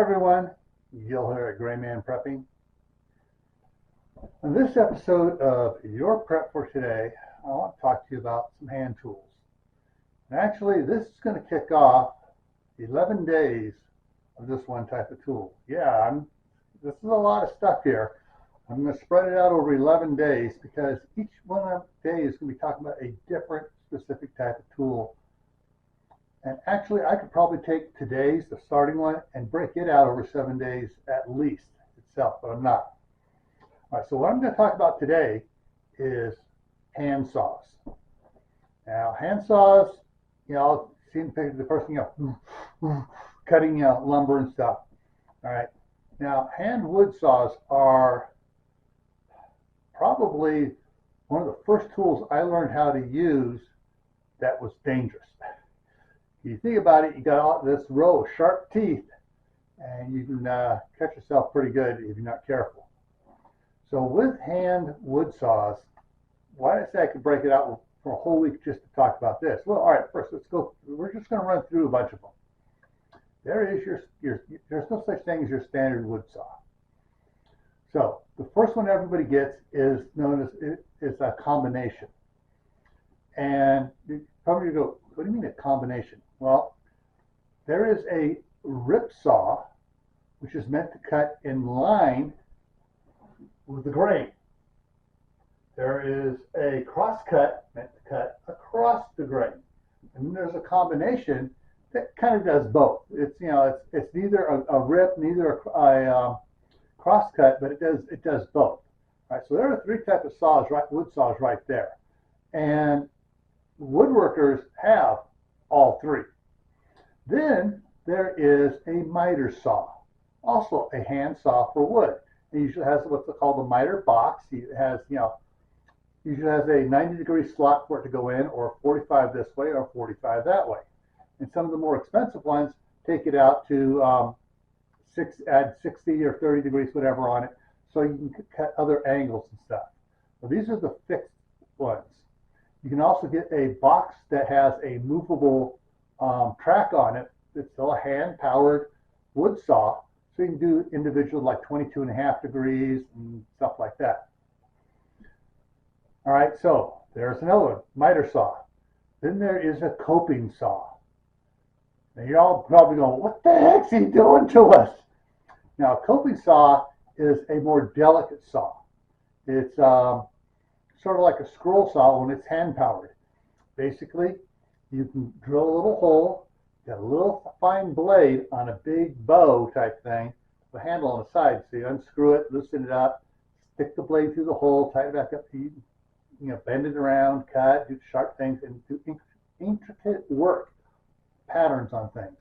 everyone, Gil here at Grayman Prepping. In this episode of Your Prep for Today, I want to talk to you about some hand tools. And actually, this is going to kick off 11 days of this one type of tool. This is a lot of stuff here. I'm going to spread it out over 11 days because each one of the days is going to be talking about a different specific type of tool. And actually, I could probably take today's, the starting one, and break it out over 7 days at least itself, but I'm not. All right, so what I'm going to talk about today is hand saws. Now, hand saws, see the picture, the first thing, cutting lumber and stuff. All right. Now, hand wood saws are probably one of the first tools I learned how to use that was dangerous. You think about it, you got all this row of sharp teeth, and you can cut yourself pretty good if you're not careful. So with hand wood saws, why did I say I could break it out for a whole week just to talk about this? Well, all right, first let's go. We're just going to run through a bunch of them. There is there's no such thing as your standard wood saw. So the first one everybody gets is known as a combination. And you probably go, what do you mean a combination? Well, there is a rip saw, which is meant to cut in line with the grain. There is a cross cut meant to cut across the grain. And then there's a combination that kind of does both. It's it's neither a rip, neither a cross cut, but it does both. All right, so there are three types of saws, wood saws right there. And woodworkers have all three. Then there is a miter saw, also a hand saw for wood. It usually has what's called a miter box. It has, usually has a 90-degree slot for it to go in, or 45 this way, or 45 that way. And some of the more expensive ones take it out to add 60 or 30 degrees, whatever on it, so you can cut other angles and stuff. So these are the fixed ones. You can also get a box that has a movable track on it. It's still a hand-powered wood saw, so you can do individual like 22.5 degrees and stuff like that. All right, so there's another one, miter saw. Then there is a coping saw. Now you're all probably going, what the heck's he doing to us? Now a coping saw is a more delicate saw. It's sort of like a scroll saw when it's hand powered. Basically, you can drill a little hole, get a little fine blade on a big bow type thing, with a handle on the side. So you unscrew it, loosen it up, stick the blade through the hole, tighten it back up, bend it around, cut, do sharp things, and do intricate work, patterns on things.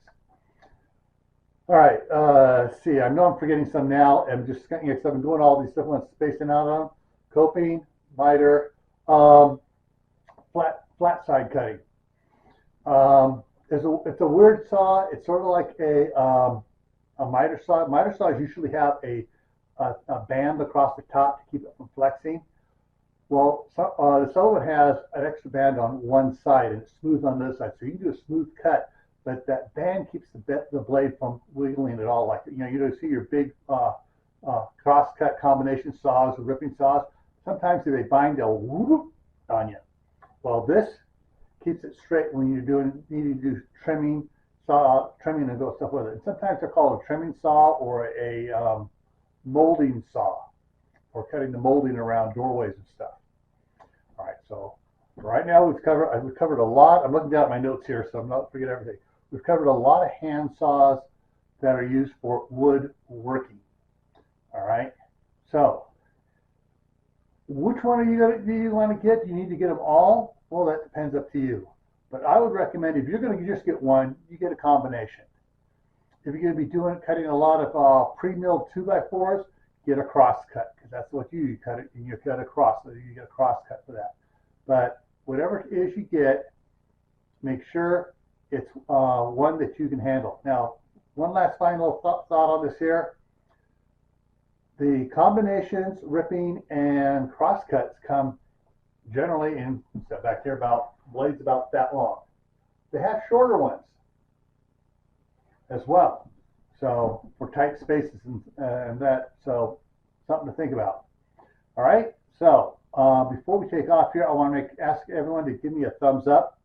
All right, let's see, I know I'm forgetting some now. I'm just I've been doing all these different ones, spacing out on them. Coping, miter, flat side cutting. It's a weird saw. It's sort of like a miter saw. Miter saws usually have a band across the top to keep it from flexing. Well, this other one has an extra band on one side, and it's smooth on this side, so you can do a smooth cut, but that band keeps the blade from wiggling at all. Like you see your big cross cut combination saws or ripping saws. Sometimes if they bind, they'll whoop on you. Well, this keeps it straight when you're needing to do trimming and go stuff with it. And sometimes they're called a trimming saw or a molding saw, or cutting the molding around doorways and stuff. All right, so right now we've covered a lot. I'm looking down at my notes here, so I'm not forgetting everything. We've covered a lot of hand saws that are used for wood working. All right, so which one do you want to get? Do you need to get them all? Well, that depends up to you. But I would recommend, if you're going to just get one, you get a combination. If you're going to be cutting a lot of pre-milled 2x4s, get a cross cut, because that's what you cut it, and you cut across, so you get a cross cut for that. But whatever it is you get, make sure it's one that you can handle. Now, one last final thought on this here. The combinations, ripping, and cross cuts come generally in, back here, blades about that long. They have shorter ones as well. So for tight spaces and that, so something to think about. All right. So before we take off here, I want to ask everyone to give me a thumbs up.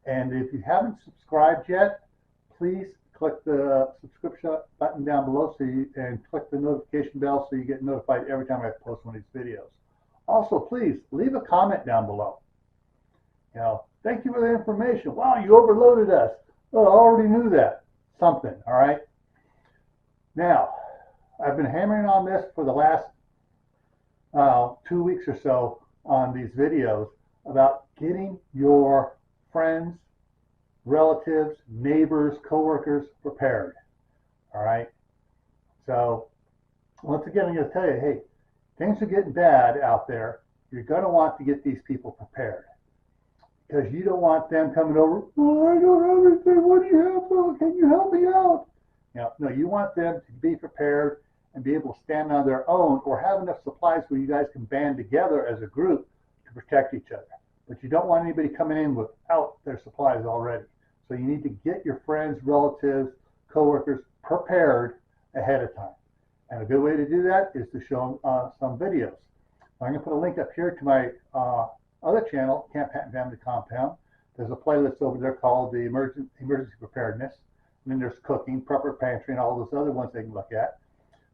And if you haven't subscribed yet, please click the subscription button down below and click the notification bell so you get notified every time I post one of these videos. Also, please leave a comment down below. Thank you for the information. Wow, you overloaded us. Oh, I already knew that. Something, all right? Now, I've been hammering on this for the last 2 weeks or so on these videos about getting your friends, relatives, neighbors, coworkers prepared. All right. So once again, I'm going to tell you, hey, things are getting bad out there. You're going to want to get these people prepared because you don't want them coming over. Oh, I don't have anything. What do you have? Oh, can you help me out? No, you want them to be prepared and be able to stand on their own or have enough supplies where you guys can band together as a group to protect each other. But you don't want anybody coming in without their supplies already. So you need to get your friends, relatives, coworkers prepared ahead of time. And a good way to do that is to show them some videos. I'm going to put a link up here to my other channel, Camp Hatton Family Compound. There's a playlist over there called the Emergency Preparedness. And then there's cooking, prepper pantry, and all those other ones they can look at.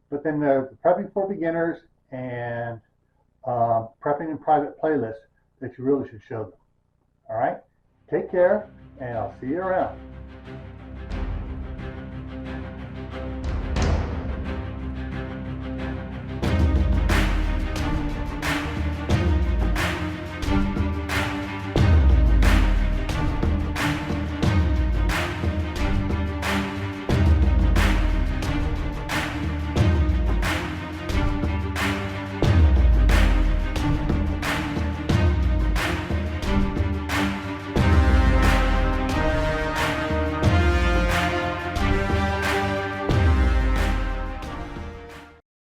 But then the Prepping for Beginners and Prepping in Private playlist that you really should show them. All right? Take care, and I'll see you around.